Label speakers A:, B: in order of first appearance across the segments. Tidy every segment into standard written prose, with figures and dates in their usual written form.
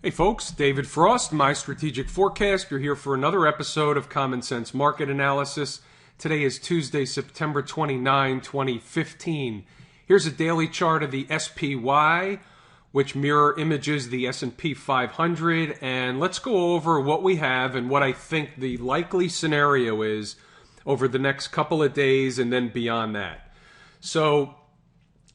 A: Hey folks, David Frost, my strategic forecaster here for another episode of Common Sense Market Analysis. Today is Tuesday, September 29, 2015. Here's a daily chart of the SPY, which mirror images the S&P 500, and let's go over what we have and what I think the likely scenario is over the next couple of days and then beyond that. So,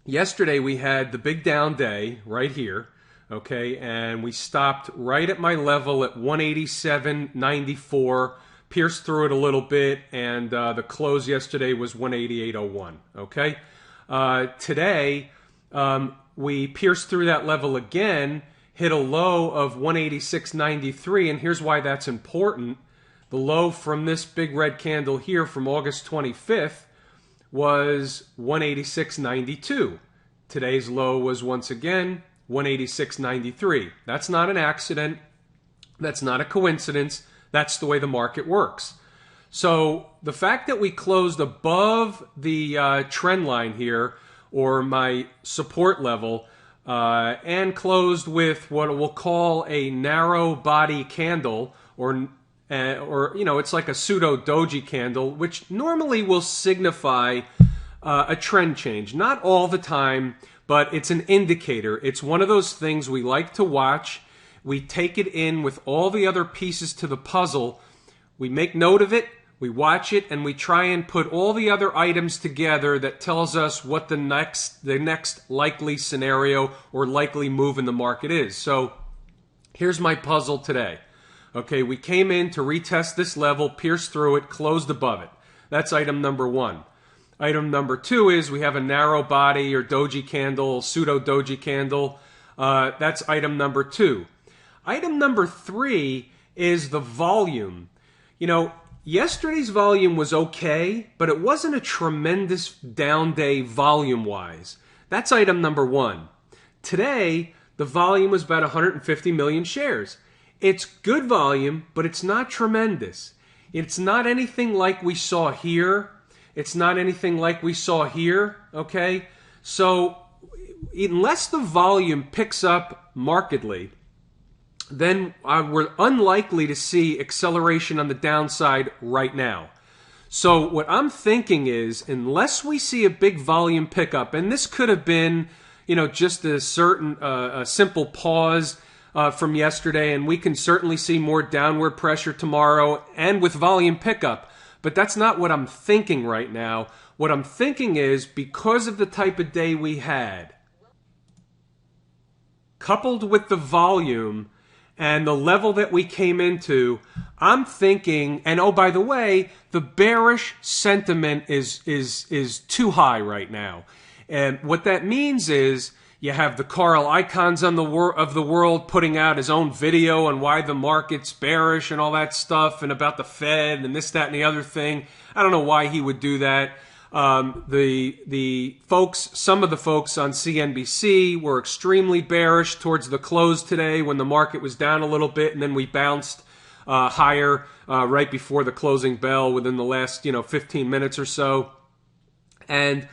A: yesterday we had the big down day right here. Okay, and we stopped right at my level at 187.94, pierced through it a little bit, and the close yesterday was 188.01. Okay, today we pierced through that level again, hit a low of 186.93, and here's why that's important. The low from this big red candle here from August 25th was 186.92. Today's low was once again 186.93. That's not an accident. That's not a coincidence. That's the way the market works. So the fact that we closed above the trend line here, or my support level, and closed with what we'll call a narrow body candle, or it's like a pseudo doji candle, which normally will signify a trend change. Not all the time, but it's an indicator. It's one of those things we like to watch. We take it in with all the other pieces to the puzzle. We make note of it, we watch it, and we try and put all the other items together that tells us what the next likely scenario or likely move in the market is. So here's my puzzle today. Okay, we came in to retest this level, pierce through it, closed above it. That's item number one. Item number two is we have a narrow body or doji candle, pseudo doji candle. That's item number two. Item number three is the volume. Yesterday's volume was okay, but it wasn't a tremendous down day volume-wise. That's item number one. Today, the volume was about 150 million shares. It's good volume, but it's not tremendous. It's not anything like we saw here. It's not anything like we saw here, okay? So unless the volume picks up markedly, then we're unlikely to see acceleration on the downside right now. So what I'm thinking is, unless we see a big volume pickup, and this could have been, just a simple pause from yesterday, and we can certainly see more downward pressure tomorrow and with volume pickup. But that's not what I'm thinking right now. What I'm thinking is, because of the type of day we had, coupled with the volume and the level that we came into, I'm thinking, and oh, by the way, the bearish sentiment is too high right now. And what that means is, you have the Carl Icahns of the world putting out his own video on why the market's bearish and all that stuff, and about the Fed and this, that, and the other thing. I don't know why he would do that. The folks, some of the folks on CNBC were extremely bearish towards the close today when the market was down a little bit, and then we bounced higher right before the closing bell within the last 15 minutes or so. And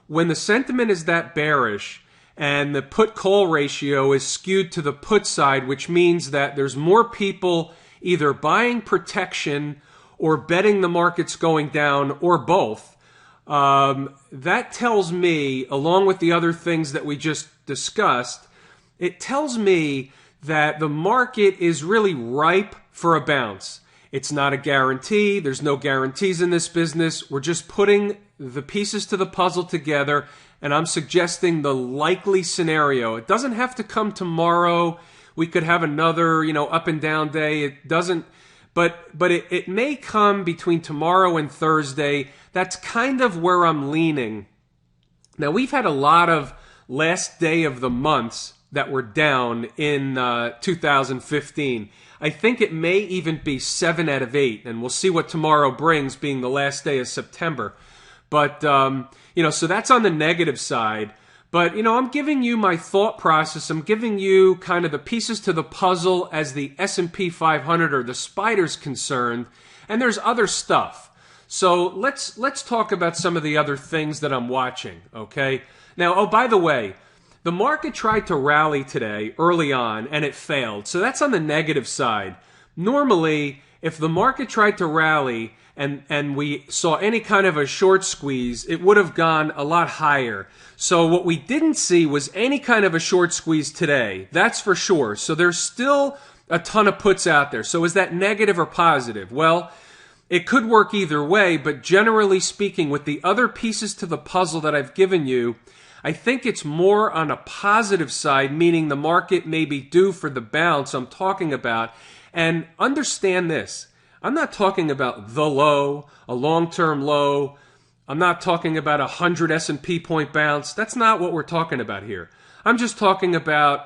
A: when the sentiment is that bearish, and the put-call ratio is skewed to the put side, which means that there's more people either buying protection or betting the market's going down, or both. That tells me, along with the other things that we just discussed, it tells me that the market is really ripe for a bounce. It's not a guarantee. There's no guarantees in this business. We're just putting the pieces to the puzzle together, and I'm suggesting the likely scenario. It doesn't have to come tomorrow. We could have another, up and down day. It doesn't, but it may come between tomorrow and Thursday. That's kind of where I'm leaning. Now, we've had a lot of last day of the months that were down in 2015. I think it may even be 7 out of 8, and we'll see what tomorrow brings, being the last day of September. But, so that's on the negative side. But, I'm giving you my thought process. I'm giving you kind of the pieces to the puzzle as the S&P 500 or the spider's concerned. And there's other stuff. So let's talk about some of the other things that I'm watching, okay? Now, oh, by the way, the market tried to rally today early on and it failed. So that's on the negative side. Normally, if the market tried to rally and we saw any kind of a short squeeze, it would have gone a lot higher. So what we didn't see was any kind of a short squeeze today. That's for sure. So there's still a ton of puts out there. So is that negative or positive? Well, it could work either way, but generally speaking, with the other pieces to the puzzle that I've given you, I think it's more on a positive side, meaning the market may be due for the bounce I'm talking about. And understand this, I'm not talking about the low, a long-term low. I'm not talking about a 100 S&P point bounce. That's not what we're talking about here. I'm just talking about,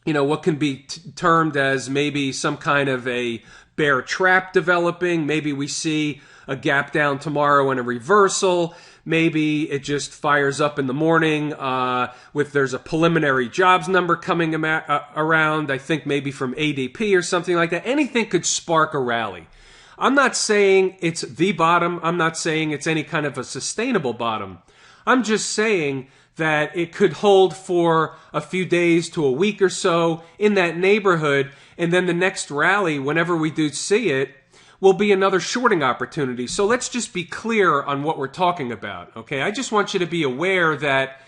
A: what can be termed as maybe some kind of a bear trap developing. Maybe we see a gap down tomorrow and a reversal. Maybe it just fires up in the morning there's a preliminary jobs number coming around, I think maybe from ADP or something like that. Anything could spark a rally. I'm not saying it's the bottom. I'm not saying it's any kind of a sustainable bottom. I'm just saying that it could hold for a few days to a week or so in that neighborhood, and then the next rally, whenever we do see it, will be another shorting opportunity. So let's just be clear on what we're talking about, okay? I just want you to be aware that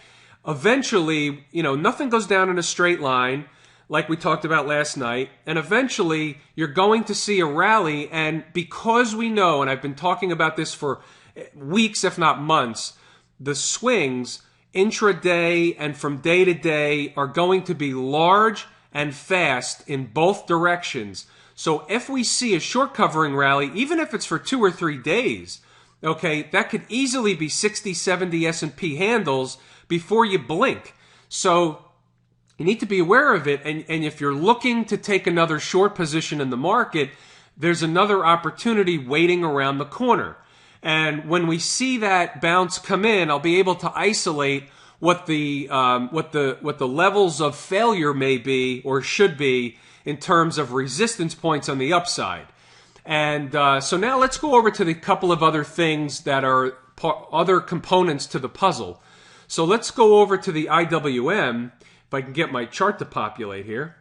A: eventually, nothing goes down in a straight line like we talked about last night, and eventually you're going to see a rally, and because we know, and I've been talking about this for weeks, if not months, the swings intraday and from day to day are going to be large and fast in both directions. So if we see a short covering rally, even if it's for 2 or 3 days, okay, that could easily be 60, 70 S&P handles before you blink. So you need to be aware of it. And if you're looking to take another short position in the market, there's another opportunity waiting around the corner. And when we see that bounce come in, I'll be able to isolate what the levels of failure may be or should be in terms of resistance points on the upside. And so now let's go over to the couple of other things that are other components to the puzzle. So let's go over to the IWM, if I can get my chart to populate here.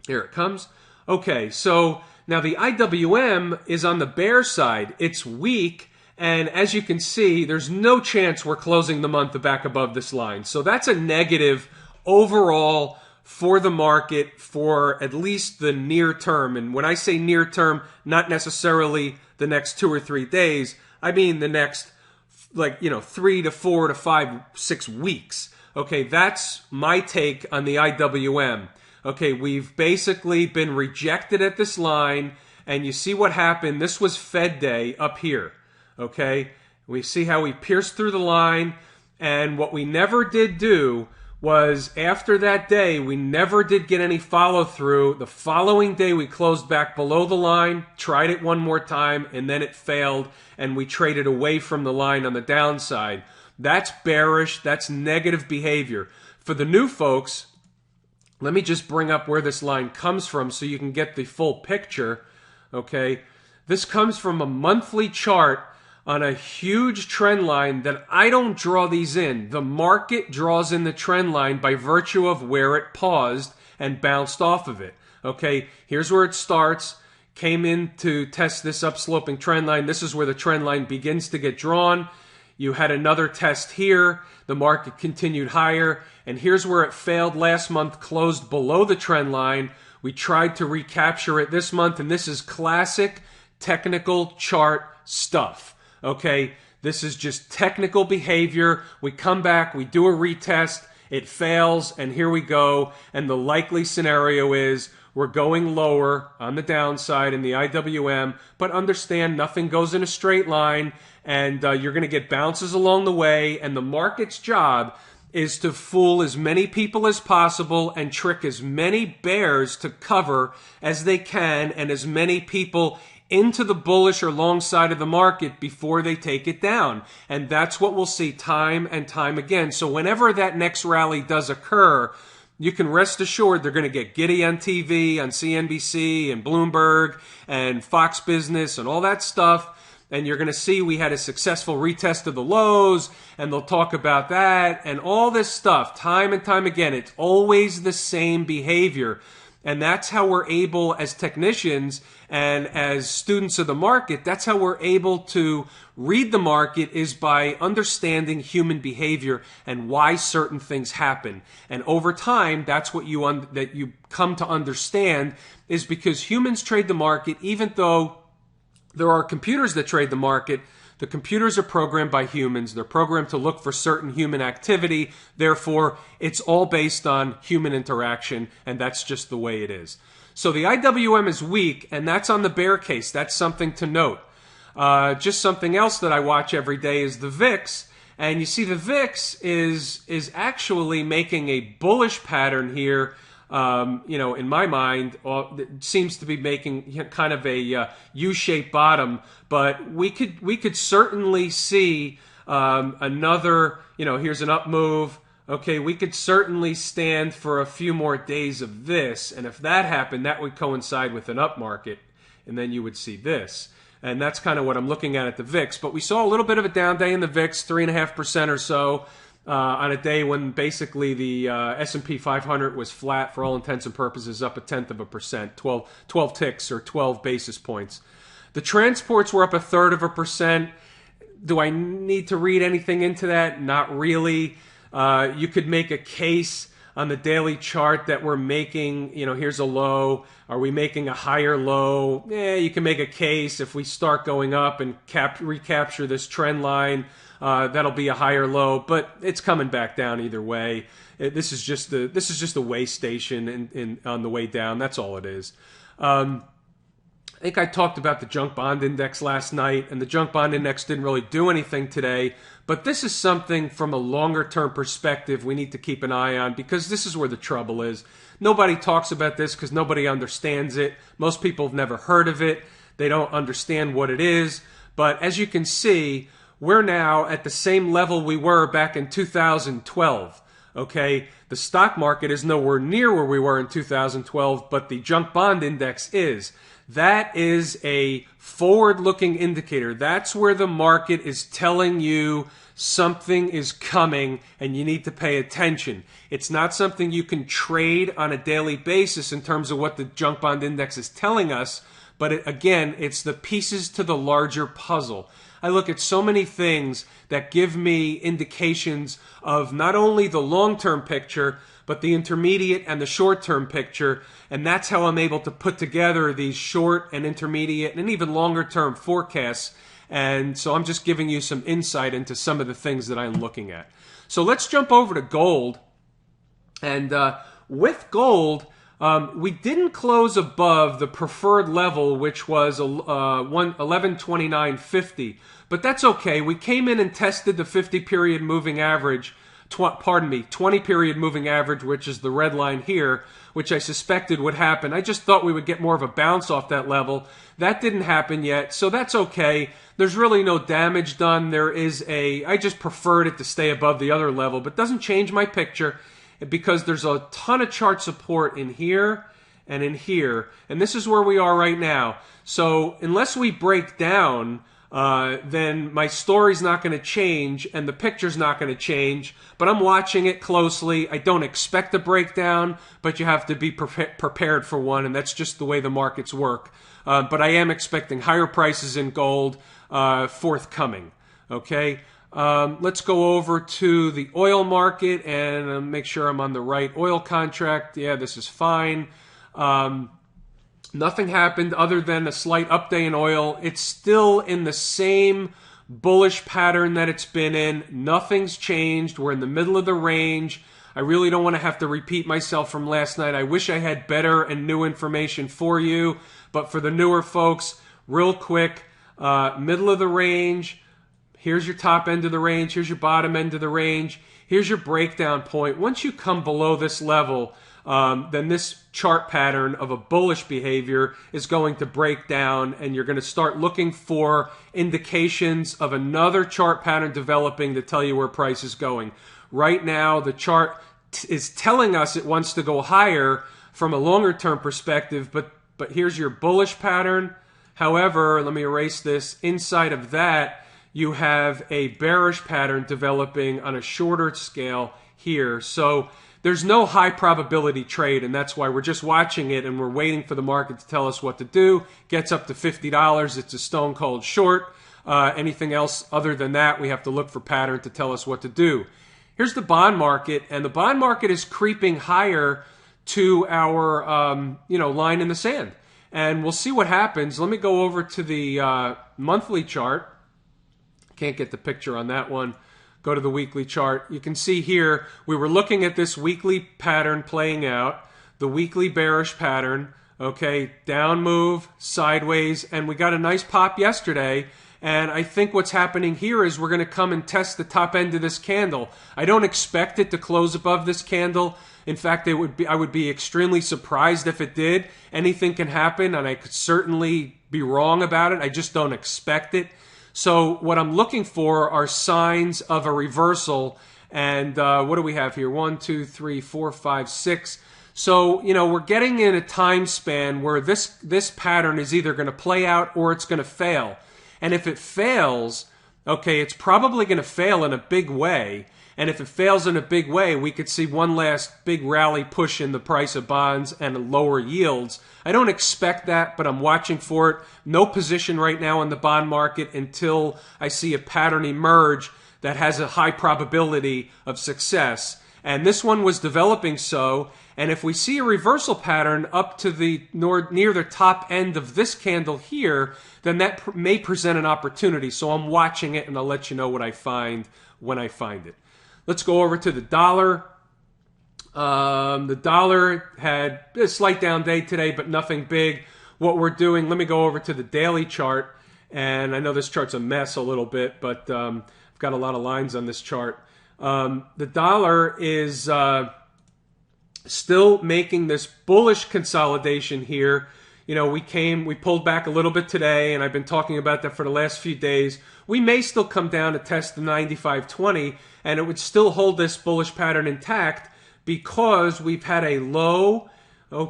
A: Here it comes. Okay, so now the IWM is on the bear side. It's weak, and as you can see, there's no chance we're closing the month back above this line. So that's a negative overall for the market for at least the near term. And when I say near term, not necessarily the next 2 or 3 days, I mean the next 3 to 4 to 5, 6 weeks. Okay, that's my take on the IWM. Okay, we've basically been rejected at this line, and you see what happened. This was Fed day up here. Okay, we see how we pierced through the line, and what we never did do was after that day, we never did get any follow through. The following day, we closed back below the line, tried it one more time, and then it failed, and we traded away from the line on the downside. That's bearish. That's negative behavior. For the new folks, let me just bring up where this line comes from so you can get the full picture. Okay, this comes from a monthly chart on a huge trend line that I don't draw these in. The market draws in the trend line by virtue of where it paused and bounced off of it. Okay, here's where it starts. Came in to test this upsloping trend line. This is where the trend line begins to get drawn. You had another test here. The market continued higher. And here's where it failed last month, closed below the trend line. We tried to recapture it this month, and this is classic technical chart stuff. Okay, this is just technical behavior. We come back, we do a retest, it fails, and here we go. And the likely scenario is we're going lower on the downside in the IWM, but understand nothing goes in a straight line, and you're going to get bounces along the way, and the market's job is to fool as many people as possible and trick as many bears to cover as they can, and as many people into the bullish or long side of the market before they take it down. And that's what we'll see time and time again. So whenever that next rally does occur, you can rest assured they're going to get giddy on TV, on CNBC and Bloomberg and Fox Business and all that stuff. and you're going to see we had a successful retest of the lows, and they'll talk about that and all this stuff time and time again. It's always the same behavior. And that's how we're able, as technicians and as students of the market, that's how we're able to read the market, is by understanding human behavior and why certain things happen. And over time, that's what that you come to understand, is because humans trade the market. Even though there are computers that trade the market, the computers are programmed by humans. They're programmed to look for certain human activity. Therefore, it's all based on human interaction, and that's just the way it is. So the IWM is weak, and that's on the bear case. That's something to note. Just something else that I watch every day is the VIX. And you see the VIX is actually making a bullish pattern here. In my mind, it seems to be making kind of a U-shaped bottom, but we could certainly see another, here's an up move. Okay, we could certainly stand for a few more days of this, and if that happened, that would coincide with an up market, and then you would see this. And that's kind of what I'm looking at the VIX. But we saw a little bit of a down day in the VIX, 3.5% or so. On a day when basically the S&P 500 was flat for all intents and purposes, up 0.1%, 12 ticks or 12 basis points. The transports were up 1/3%. Do I need to read anything into that? Not really. You could make a case on the daily chart that we're making, here's a low. Are we making a higher low? You can make a case if we start going up and recapture this trend line. That'll be a higher low, but it's coming back down either way. This is just a way station on the way down. That's all it is. I think I talked about the junk bond index last night, and the junk bond index didn't really do anything today. But this is something from a longer term perspective we need to keep an eye on, because this is where the trouble is. Nobody talks about this because nobody understands it. Most people have never heard of it. They don't understand what it is. But as you can see, we're now at the same level we were back in 2012. Okay, the stock market is nowhere near where we were in 2012, but the junk bond index is. That is a forward-looking indicator. That's where the market is telling you something is coming and you need to pay attention. It's not something you can trade on a daily basis in terms of what the junk bond index is telling us, but again, it's the pieces to the larger puzzle. I look at so many things that give me indications of not only the long-term picture, but the intermediate and the short-term picture, and that's how I'm able to put together these short and intermediate and even longer-term forecasts. And so I'm just giving you some insight into some of the things that I'm looking at. So let's jump over to gold. And with gold, we didn't close above the preferred level, which was 1129.50, but that's okay. We came in and tested the 50-period moving average, 20-period moving average, which is the red line here, which I suspected would happen. I just thought we would get more of a bounce off that level. That didn't happen yet, so that's okay. There's really no damage done. I just preferred it to stay above the other level, but it doesn't change my picture, because there's a ton of chart support in here and in here, and this is where we are right now. So unless we break down, then my story's not going to change and the picture's not going to change, but I'm watching it closely. I don't expect a breakdown, but you have to be prepared for one, and that's just the way the markets work. But I am expecting higher prices in gold forthcoming. Okay? Let's go over to the oil market and make sure I'm on the right oil contract. Yeah, this is fine. Nothing happened other than a slight up day in oil. It's still in the same bullish pattern that it's been in. Nothing's changed. We're in the middle of the range. I really don't want to have to repeat myself from last night. I wish I had better and new information for you. But for the newer folks, real quick, middle of the range. Here's your top end of the range. Here's your bottom end of the range. Here's your breakdown point. Once you come below this level, then this chart pattern of a bullish behavior is going to break down, and you're going to start looking for indications of another chart pattern developing to tell you where price is going. Right now, the chart is telling us it wants to go higher from a longer term perspective, but here's your bullish pattern, However, let me erase this. Inside of that, you have a bearish pattern developing on a shorter scale here. So there's no high probability trade, and that's why we're just watching it and we're waiting for the market to tell us what to do. Gets up to $50. It's a stone cold short. Anything else other than that, we have to look for pattern to tell us what to do. Here's the bond market, and the bond market is creeping higher to our line in the sand. And we'll see what happens. Let me go over to the monthly chart. Can't get the picture on that one. Go to the weekly chart. You can see here, we were looking at this weekly pattern playing out, the weekly bearish pattern, okay, down move, sideways, and we got a nice pop yesterday. And I think what's happening here is we're going to come and test the top end of this candle. I don't expect it to close above this candle. In fact, I would be extremely surprised if it did. Anything can happen, and I could certainly be wrong about it. I just don't expect it. So what I'm looking for are signs of a reversal. And what do we have here? 1, 2, 3, 4, 5, 6. So, we're getting in a time span where this pattern is either going to play out or it's going to fail. And if it fails, okay, it's probably going to fail in a big way. And if it fails in a big way, we could see one last big rally push in the price of bonds and lower yields. I don't expect that, but I'm watching for it. No position right now in the bond market until I see a pattern emerge that has a high probability of success. And this one was developing so. And if we see a reversal pattern up to the near the top end of this candle here, then that may present an opportunity. So I'm watching it, and I'll let you know what I find when I find it. Let's go over to the dollar. The dollar had a slight down day today, but nothing big. What we're doing, let me go over to the daily chart. And I know this chart's a mess a little bit, but I've got a lot of lines on this chart. The dollar is still making this bullish consolidation here. We pulled back a little bit today, and I've been talking about that for the last few days. We may still come down to test the 95.20, and it would still hold this bullish pattern intact because we've had a low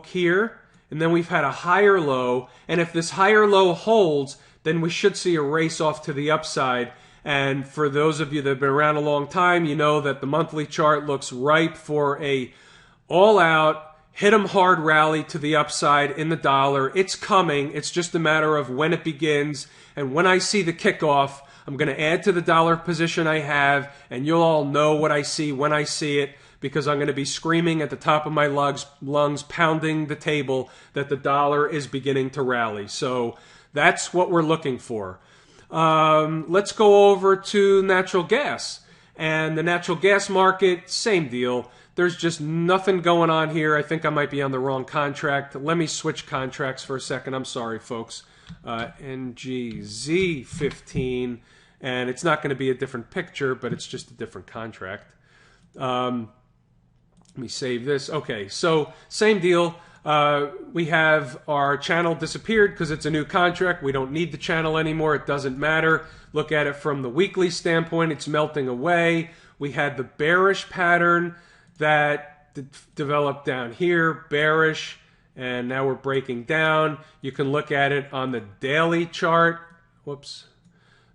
A: here, and then we've had a higher low. And if this higher low holds, then we should see a race off to the upside. And for those of you that have been around a long time, you know that the monthly chart looks ripe for a all-out, hit 'em hard rally to the upside in the dollar. It's coming. It's just a matter of when it begins. And when I see the kickoff, I'm going to add to the dollar position I have, and you'll all know what I see when I see it, because I'm going to be screaming at the top of my lungs, pounding the table that the dollar is beginning to rally. So that's what we're looking for. Let's go over to natural gas. And the natural gas market, same deal. There's just nothing going on here. I think I might be on the wrong contract. Let me switch contracts for a second. I'm sorry, folks. NGZ15. And it's not going to be a different picture, but it's just a different contract. Let me save this. Okay, so same deal. We have our channel disappeared because it's a new contract. We don't need the channel anymore. It doesn't matter. Look at it from the weekly standpoint. It's melting away. We had the bearish pattern that developed down here, bearish, and now we're breaking down. You can look at it on the daily chart. Whoops.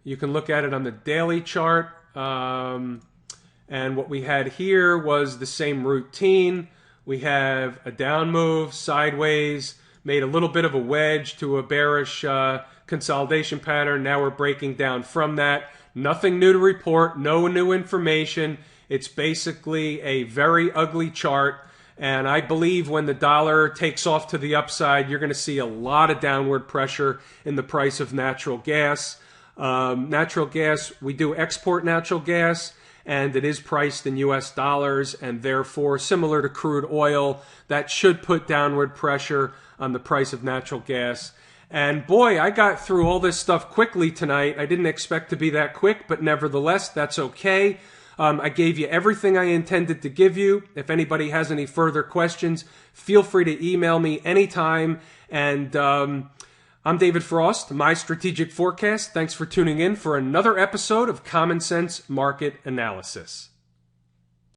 A: You can look at it on the daily chart. And what we had here was the same routine. We have a down move, sideways, made a little bit of a wedge to a bearish consolidation pattern. Now we're breaking down from that. Nothing new to report, no new information. It's basically a very ugly chart. And I believe when the dollar takes off to the upside, you're going to see a lot of downward pressure in the price of natural gas. Natural gas, we do export natural gas, and it is priced in US dollars, and therefore, similar to crude oil, that should put downward pressure on the price of natural gas. And boy, I got through all this stuff quickly tonight. I didn't expect to be that quick, but nevertheless, that's okay. I gave you everything I intended to give you. If anybody has any further questions, feel free to email me anytime. And I'm David Frost, My Strategic Forecast. Thanks for tuning in for another episode of Common Sense Market Analysis.